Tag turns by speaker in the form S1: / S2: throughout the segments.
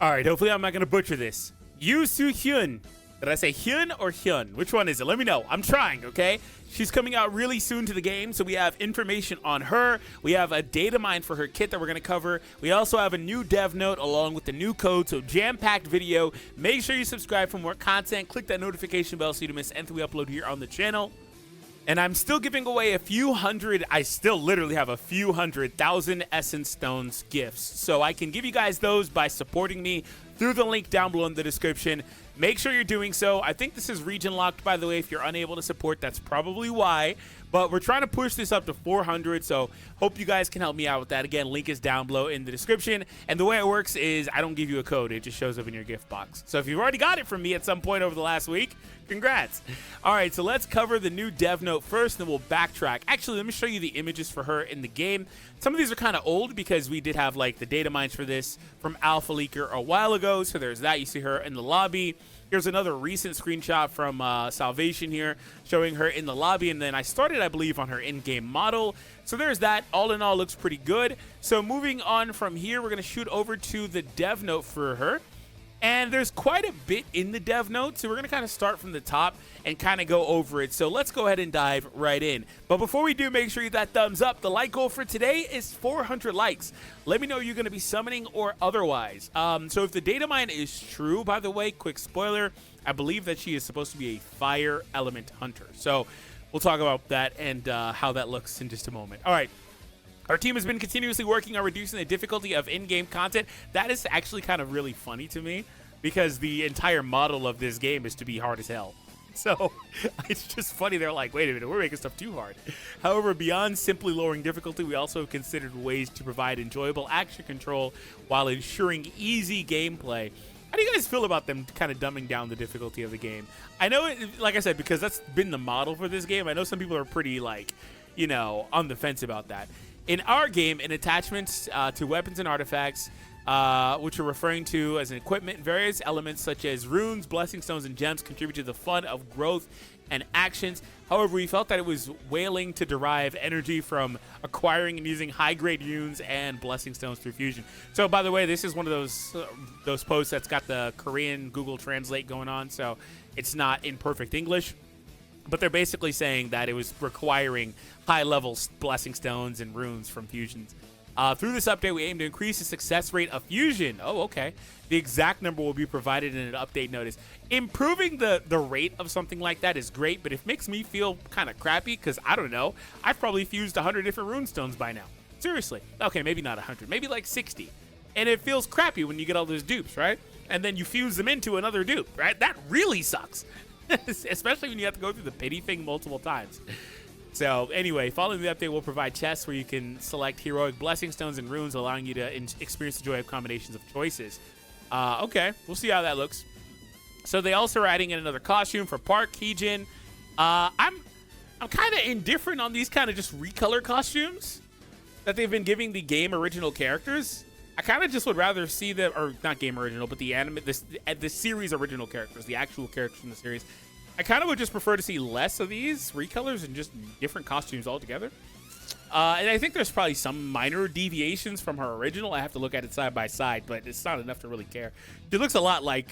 S1: All right, hopefully I'm not going to butcher this. Yoo Soohyun. Did I say Hyun or Hyun? Which one is it? Let me know. I'm trying, okay? She's coming out really soon to the game, so we have information on her. We have a data mine for her kit that we're going to cover. We also have a new dev note along with the new code, so jam-packed video. Make sure you subscribe for more content. Click that notification bell so you don't miss anything we upload here on the channel. And I'm still giving away a few hundred, I still literally have a few 100,000 Essence Stones gifts. So I can give you guys those by supporting me through the link down below in the description. Make sure you're doing so. I think this is region locked, by the way. If you're unable to support, that's probably why. But we're trying to push this up to 400, so hope you guys can help me out with that. Again, link is down below in the description. And the way it works is I don't give you a code. It just shows up in your gift box. So if you've already got it from me at some point over the last week, congrats. All right, so let's cover the new dev note first, then we'll backtrack. Actually, let me show you the images for her in the game. Some of these are kind of old because we did have like the data mines for this from Alpha Leaker a while ago. So there's that. You see her in the lobby. Here's another recent screenshot from Salvation here showing her in the lobby. And then I started, I believe, on her in-game model. So there's that. All in all, looks pretty good. So moving on from here, we're going to shoot over to the dev note for her. And there's quite a bit in the dev note, so we're going to kind of start from the top and kind of go over it. So let's go ahead and dive right in. But before we do, make sure you hit that thumbs up. The like goal for today is 400 likes. Let me know you're going to be summoning or otherwise. So if the data mine is true, by the way, quick spoiler, I believe that she is supposed to be a fire element hunter. So we'll talk about that and how that looks in just a moment. All right. Our team has been continuously working on reducing the difficulty of in-game content. That is actually kind of really funny to me because the entire model of this game is to be hard as hell. So it's just funny. They're like, wait a minute, we're making stuff too hard. However, beyond simply lowering difficulty, we also have considered ways to provide enjoyable action control while ensuring easy gameplay. How do you guys feel about them kind of dumbing down the difficulty of the game? I know, like I said, because that's been the model for this game, I know some people are pretty, like, you know, on the fence about that. In our game, in attachments to weapons and artifacts, which are referring to as an equipment, various elements such as runes, blessing stones, and gems contribute to the fun of growth and actions. However, we felt that it was whaling to derive energy from acquiring and using high-grade runes and blessing stones through fusion. So, by the way, this is one of those posts that's got the Korean Google Translate going on, so it's not in perfect English. But they're basically saying that it was requiring high-level blessing stones and runes from fusions. Through this update, we aim to increase the success rate of fusion. Oh, okay. The exact number will be provided in an update notice. Improving the rate of something like that is great, but it makes me feel kind of crappy because, I don't know, I've probably fused 100 different rune stones by now. Seriously. Okay, maybe not 100. Maybe like 60. And it feels crappy when you get all those dupes, right? And then you fuse them into another dupe, right? That really sucks. Especially when you have to go through the pity thing multiple times. So anyway, following the update, we'll provide chests where you can select heroic blessing stones and runes, allowing you to experience the joy of combinations of choices. Okay, we'll see how that looks. So they also are adding in another costume for Park Heejin. I'm kind of indifferent on these kind of just recolor costumes that they've been giving the game original characters. I kind of just would rather see them, or not game original, but the anime, the series original characters, the actual characters in the series. I kind of would just prefer to see less of these recolors and just different costumes altogether. And I think there's probably some minor deviations from her original. I have to look at it side by side, but it's not enough to really care. She looks a lot like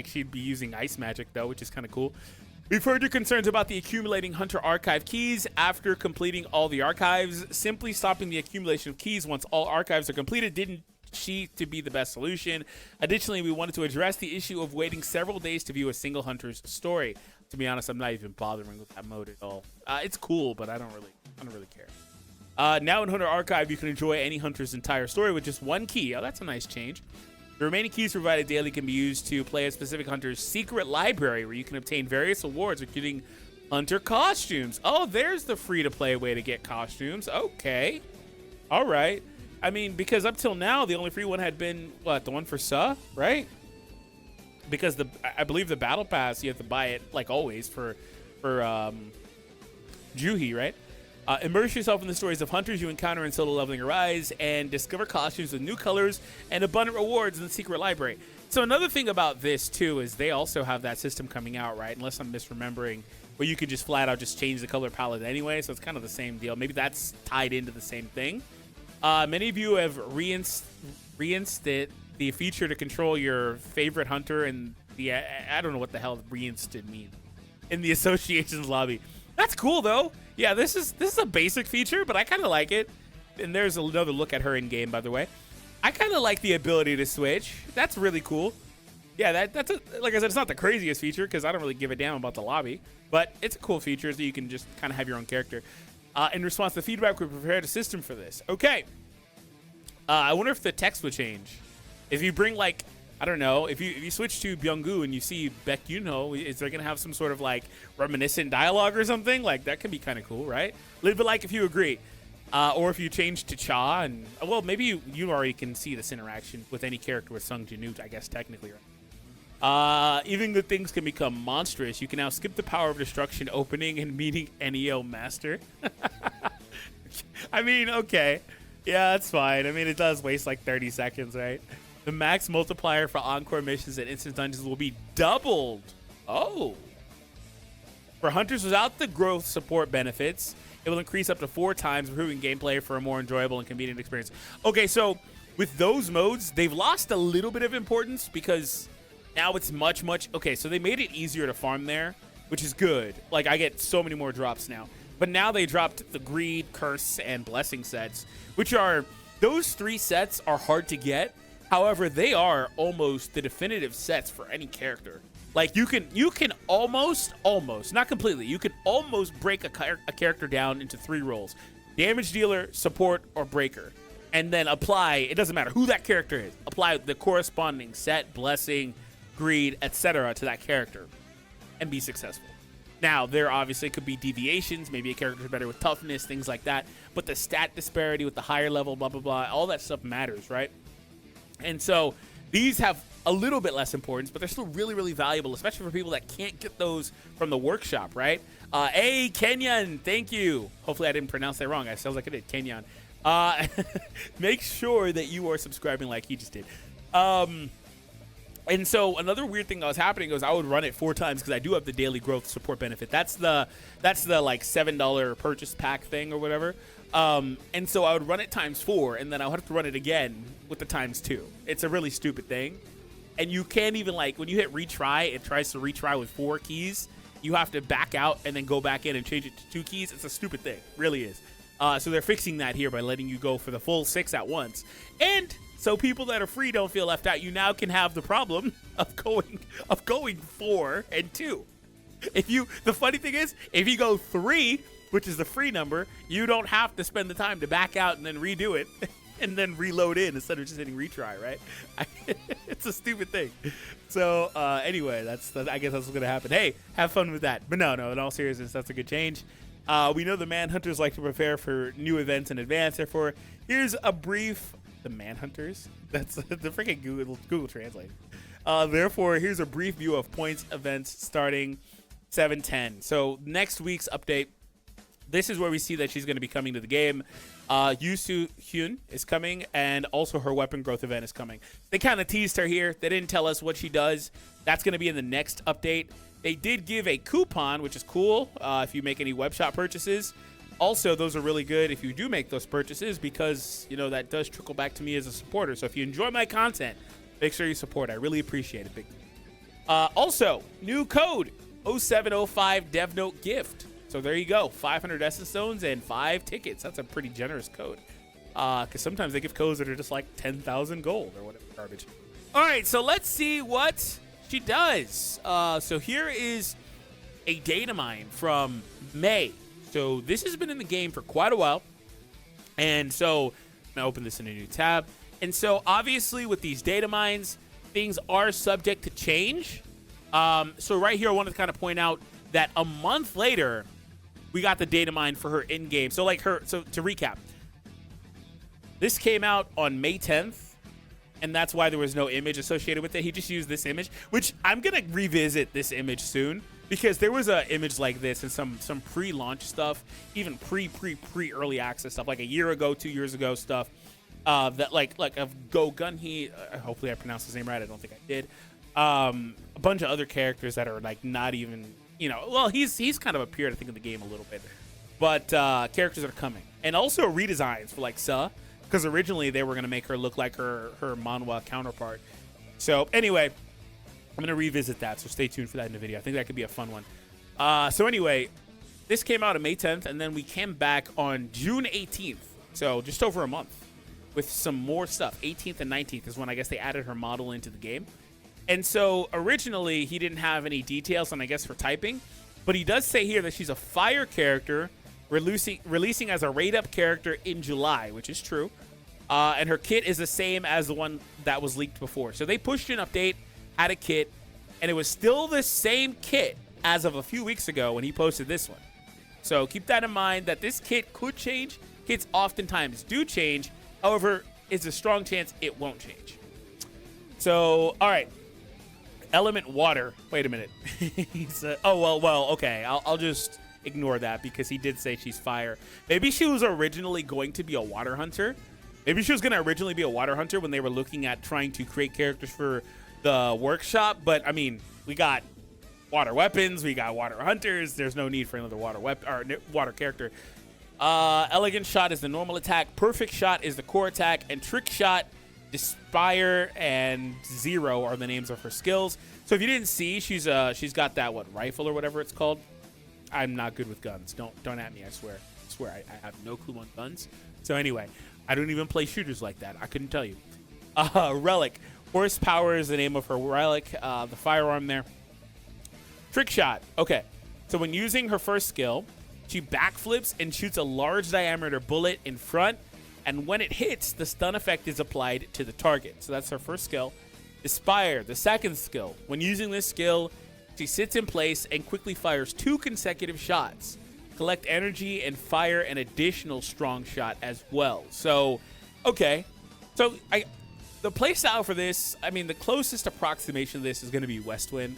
S1: she'd be using ice magic, though, which is kind of cool. We've heard your concerns about the accumulating Hunter archive keys. After completing all the archives, simply stopping the accumulation of keys once all archives are completed didn't to be the best solution. Additionally, we wanted to address the issue of waiting several days to view a single hunter's story. To be honest, I'm not even bothering with that mode at all. It's cool, but I don't really care. Now in Hunter Archive, you can enjoy any hunter's entire story with just one key. Oh, that's a nice change. The remaining keys provided daily can be used to play a specific hunter's secret library, where you can obtain various awards, including hunter costumes. Oh, there's the free-to-play way to get costumes. Okay. All right. I mean, because up till now, the only free one had been, what, the one for Suh, right? Because I believe the Battle Pass, you have to buy it, like always, for Juhi, right? Immerse yourself in the stories of hunters you encounter in Solo Leveling Arise and discover costumes with new colors and abundant rewards in the secret library. So another thing about this, too, is they also have that system coming out, right? Unless I'm misremembering, where you can just flat out just change the color palette anyway, so it's kind of the same deal. Maybe that's tied into the same thing. Many of you have reinstated the feature to control your favorite hunter and the I don't know what the hell reinstalled means in the association's lobby. That's cool though. Yeah, this is a basic feature, but I kind of like it. And there's another look at her in game, by the way. I kind of like the ability to switch. That's really cool. Yeah, that's like I said, it's not the craziest feature because I don't really give a damn about the lobby, but it's a cool feature so you can just kind of have your own character. In response to feedback, we prepared a system for this. Okay. I wonder if the text would change. If you bring, like, I don't know, if you switch to Byung-gu and you see Baek Yunho, is there going to have some sort of, like, reminiscent dialogue or something? Like, that could be kind of cool, right? A little bit like if you agree. Or if you change to Cha, and, well, maybe you already can see this interaction with any character with Sung Jin-woo, I guess, technically, right? Even good things can become monstrous. You can now skip the Power of Destruction opening and meeting NEO Master. I mean, okay. Yeah, that's fine. I mean, it does waste like 30 seconds, right? The max multiplier for encore missions and instant dungeons will be doubled. Oh. For hunters without the growth support benefits, it will increase up to 4 times, improving gameplay for a more enjoyable and convenient experience. Okay, so with those modes, they've lost a little bit of importance because now it's much. Okay, so they made it easier to farm there, which is good. Like, I get so many more drops now. But now they dropped the Greed, Curse, and Blessing sets, which are, those 3 sets are hard to get. However, they are almost the definitive sets for any character. Like, you can almost, not completely, you can almost break a character down into 3 roles. Damage dealer, support, or breaker. And then apply, it doesn't matter who that character is, apply the corresponding set, blessing, greed, etc. to that character and be successful. Now, there obviously could be deviations. Maybe a character is better with toughness, things like that. But the stat disparity with the higher level, blah, blah, blah, all that stuff matters, right? And so these have a little bit less importance, but they're still really, really valuable, especially for people that can't get those from the workshop, right? Hey, Kenyan, thank you. Hopefully I didn't pronounce that wrong. It sounds like I did, Kenyan. Make sure that you are subscribing like he just did. And so another weird thing that was happening was I would run it 4 times because I do have the daily growth support benefit. That's the like $7 purchase pack thing or whatever. And so I would run it times 4, and then I would have to run it again with the times 2. It's a really stupid thing. And you can't even, like, when you hit retry, it tries to retry with 4 keys. You have to back out and then go back in and change it to 2 keys. It's a stupid thing. It really is. So they're fixing that here by letting you go for the full 6 at once. And so people that are free don't feel left out. You now can have the problem of going 4 and 2. The funny thing is, if you go 3, which is the free number, you don't have to spend the time to back out and then redo it and then reload in instead of just hitting retry, right? It's a stupid thing. So anyway, I guess that's what's gonna happen. Hey, have fun with that. But no, in all seriousness, that's a good change. We know the Manhunters like to prepare for new events in advance. Therefore, here's a brief. The Manhunters? That's the freaking Google Translate. Therefore, here's a brief view of points events starting 7/10. So next week's update, this is where we see that she's going to be coming to the game. Yoo Soohyun is coming, and also her weapon growth event is coming. They kind of teased her here. They didn't tell us what she does. That's going to be in the next update. They did give a coupon, which is cool if you make any web shop purchases. Also, those are really good if you do make those purchases because, you know, that does trickle back to me as a supporter. So if you enjoy my content, make sure you support. I really appreciate it. Big. Also, new code 0705 DevNote Gift. So there you go. 500 Essence Stones and 5 tickets. That's a pretty generous code. Because sometimes they give codes that are just like 10,000 gold or whatever garbage. All right, so let's see what she does. So here is a data mine from May. So this has been in the game for quite a while. And so I'm going to open this in a new tab. And so obviously with these data mines, things are subject to change. So right here, I wanted to kind of point out that a month later, we got the data mine for her in-game. So so to recap, this came out on May 10th. And that's why there was no image associated with it. He just used this image, which I'm going to revisit this image soon. Because there was an image like this and some pre-launch stuff, even pre-early access stuff, like a year ago, 2 years ago stuff, that like of Go Gunhee, hopefully I pronounced his name right, I don't think I did, a bunch of other characters that are like not even, you know, well, he's kind of appeared, I think, in the game a little bit, but characters that are coming. And also redesigns for like Suh, because originally they were going to make her look like her manhwa counterpart. So anyway, I'm going to revisit that, so stay tuned for that in the video. I think that could be a fun one. So anyway, this came out on May 10th, and then we came back on June 18th, so just over a month, with some more stuff. 18th and 19th is when I guess they added her model into the game. And so originally he didn't have any details on, I guess, for typing, but he does say here that she's a fire character releasing as a raid-up character in July, which is true. And her kit is the same as the one that was leaked before. So they pushed an update, had a kit, and it was still the same kit as of a few weeks ago when he posted this one. So keep that in mind that this kit could change. Kits oftentimes do change. However, it's a strong chance it won't change. So, all right. Element water. Wait a minute. Okay. I'll just ignore that because he did say she's fire. Maybe she was originally going to be a water hunter. Maybe she was going to originally be a water hunter when they were looking at trying to create characters for the workshop. But, I mean, we got water weapons. We got water hunters. There's no need for another water weapon or water character. Elegant shot is the normal attack. Perfect shot is the core attack. And trick shot, Despire, and Zero are the names of her skills. So if you didn't see, she's got that rifle or whatever it's called. I'm not good with guns. Don't at me. I swear. I have no clue on guns. So anyway, I don't even play shooters like that. I couldn't tell you. Relic. Horsepower is the name of her relic. The firearm there. Trick shot. Okay. So when using her first skill, she backflips and shoots a large diameter bullet in front. And when it hits, the stun effect is applied to the target. So that's her first skill. Aspire, the second skill. When using this skill, she sits in place and quickly fires 2 consecutive shots. Collect energy and fire an additional strong shot as well. So, okay. So, the playstyle for this, I mean, the closest approximation of this is going to be Westwind.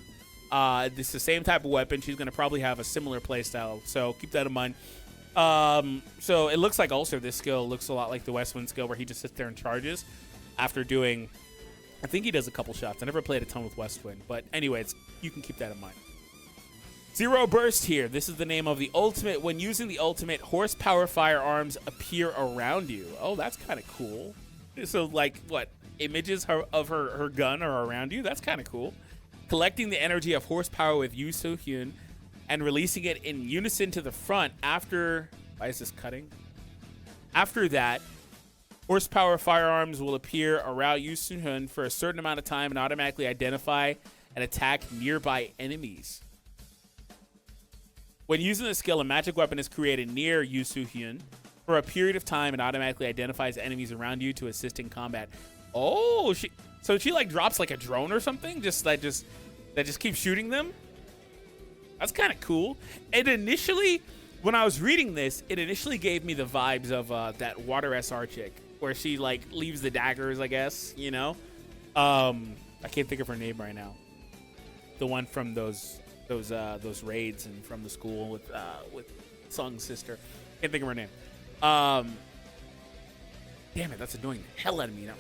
S1: This is the same type of weapon. She's going to probably have a similar playstyle. So, keep that in mind. So it looks like also this skill looks a lot like the Westwind skill where he just sits there and charges after doing, I think he does a couple shots. I never played a ton with Westwind, but anyways, you can keep that in mind. Zero Burst here. This is the name of the ultimate. When using the ultimate, horsepower firearms appear around you. Oh, that's kind of cool. So like what? Images of her gun are around you? That's kind of cool. Collecting the energy of horsepower with Yoo Soohyun and releasing it in unison to the front after... Why is this cutting? After that, horsepower firearms will appear around Yoo Soohyun for a certain amount of time and automatically identify and attack nearby enemies. When using the skill, a magic weapon is created near Yoo Soohyun for a period of time and automatically identifies enemies around you to assist in combat. Oh, so she like drops like a drone or something? That just keeps shooting them? That's kind of cool. And initially, when I was reading this, it initially gave me the vibes of that Water SR chick, where she like leaves the daggers, I guess, you know. I can't think of her name right now. The one from those raids and from the school with Sung's sister. Can't think of her name. Damn it, that's annoying the hell out of me now.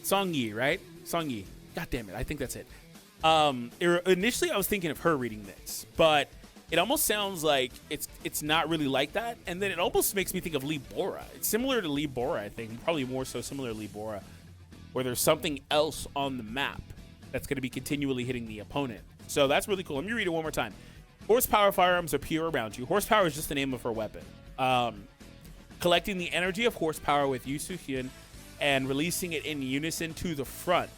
S1: Songyi, right? Songyi. God damn it, I think that's it. Initially, I was thinking of her reading this, but it almost sounds like it's not really like that, and then it almost makes me think of Lee Bora. It's similar to Lee Bora, I think, probably more so similar to Lee Bora, where there's something else on the map that's going to be continually hitting the opponent. So that's really cool. Let me read it one more time. Horsepower firearms appear around you. Horsepower is just the name of her weapon. Collecting the energy of horsepower with Yoo Soohyun and releasing it in unison to the front.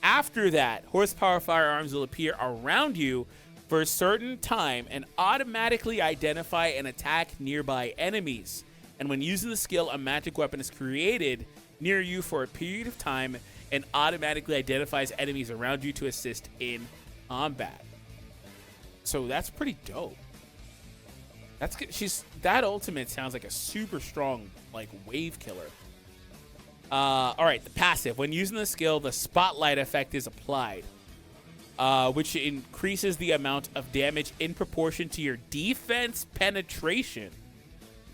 S1: After that, horsepower firearms will appear around you for a certain time and automatically identify and attack nearby enemies. And when using the skill, a magic weapon is created near you for a period of time and automatically identifies enemies around you to assist in combat. So that's pretty dope. That's good. That ultimate sounds like a super strong like wave killer. All right, the passive. When using the skill, the spotlight effect is applied, which increases the amount of damage in proportion to your defense penetration.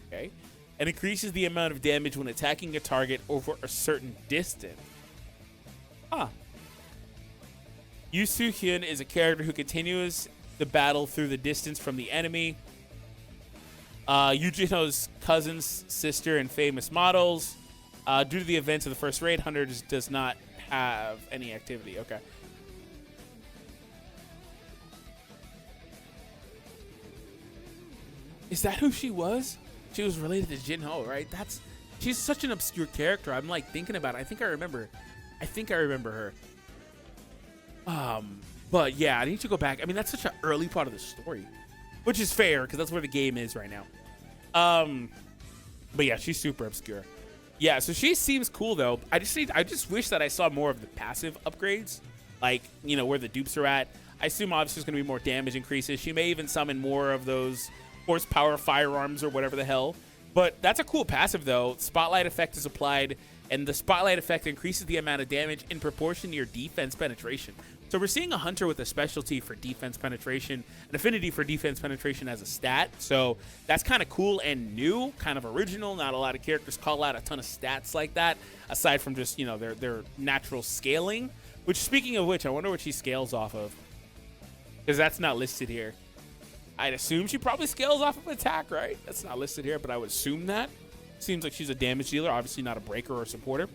S1: Okay, and increases the amount of damage when attacking a target over a certain distance. Huh. Yoo Soohyun is a character who continues the battle through the distance from the enemy. Yujino's cousin's sister and famous models. Due to the events of the first raid, Hunter does not have any activity. Okay. Is that who she was? She was related to Jinho, right? She's such an obscure character. I'm like thinking about it. I think I remember her. But yeah, I need to go back. I mean, that's such an early part of the story, which is fair because that's where the game is right now. But yeah, she's super obscure. Yeah, so she seems cool though. I just wish that I saw more of the passive upgrades, like, you know, where the dupes are at. I assume obviously there's going to be more damage increases. She may even summon more of those horsepower firearms or whatever the hell. But that's a cool passive though. Spotlight effect is applied, and the spotlight effect increases the amount of damage in proportion to your defense penetration. So we're seeing a hunter with a specialty for defense penetration, an affinity for defense penetration as a stat. So that's kind of cool and new, kind of original. Not a lot of characters call out a ton of stats like that, aside from just, you know, their natural scaling. Which, speaking of which, I wonder what she scales off of, because that's not listed here. I'd assume she probably scales off of attack, right? That's not listed here, but I would assume that. Seems like she's a damage dealer, obviously not a breaker or a supporter.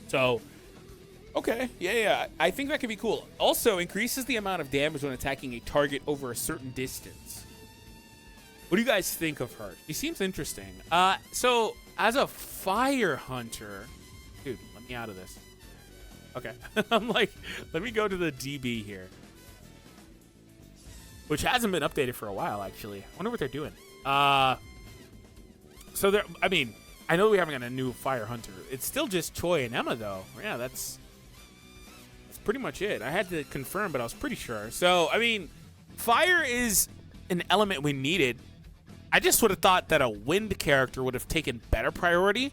S1: So, okay, yeah, I think that could be cool. Also, increases the amount of damage when attacking a target over a certain distance. What do you guys think of her? She seems interesting. So, as a fire hunter, dude, let me out of this. Okay, I'm like, let me go to the DB here, which hasn't been updated for a while, actually. I wonder what they're doing. So there, I mean, I know we haven't got a new fire hunter. It's still just Choi and Emma, though. Yeah, that's pretty much it. I had to confirm, but I was pretty sure. So, I mean, fire is an element we needed. I just would have thought that a wind character would have taken better priority,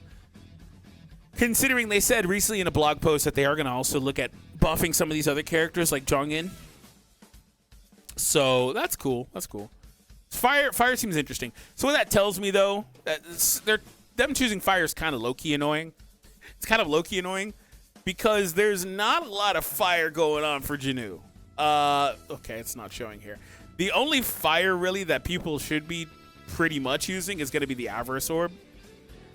S1: considering they said recently in a blog post that they are going to also look at buffing some of these other characters like Jongin. So that's cool. That's cool. Fire seems interesting. So what that tells me, though, that them choosing fire is kind of low-key annoying. It's kind of low-key annoying because there's not a lot of fire going on for Jinu. Okay, it's not showing here. The only fire, really, that people should be pretty much using is going to be the Avarice Orb.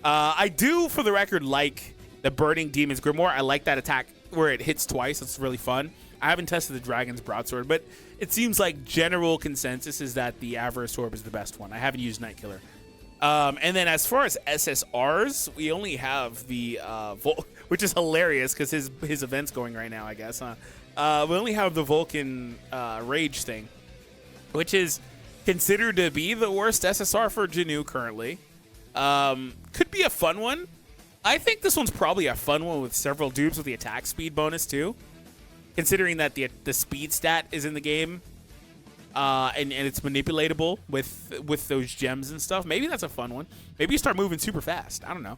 S1: I do, for the record, like the Burning Demon's Grimoire. I like that attack where it hits twice. It's really fun. I haven't tested the Dragon's Broadsword, but it seems like general consensus is that the Avarice Orb is the best one. I haven't used Night Killer. And then as far as SSRs, we only have the which is hilarious because his event's going right now, I guess. We only have the Vulcan Rage thing, which is considered to be the worst SSR for Jinu currently. Could be a fun one. I think this one's probably a fun one with several dupes with the attack speed bonus too. Considering that the speed stat is in the game, and it's manipulatable with those gems and stuff, maybe that's a fun one. Maybe you start moving super fast. I don't know.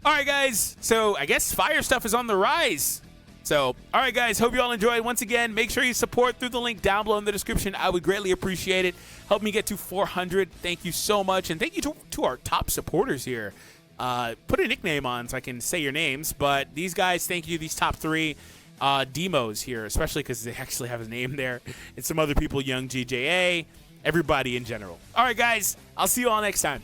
S1: All right, guys. So I guess fire stuff is on the rise. So, all right, guys. Hope you all enjoyed. Once again, make sure you support through the link down below in the description. I would greatly appreciate it. Help me get to 400. Thank you so much, and thank you to our top supporters here. Put a nickname on so I can say your names. But these guys, thank you. These top three. Demos here, especially because they actually have his name there, and some other people, Young GJA, everybody in general. All right, guys, I'll see you all next time.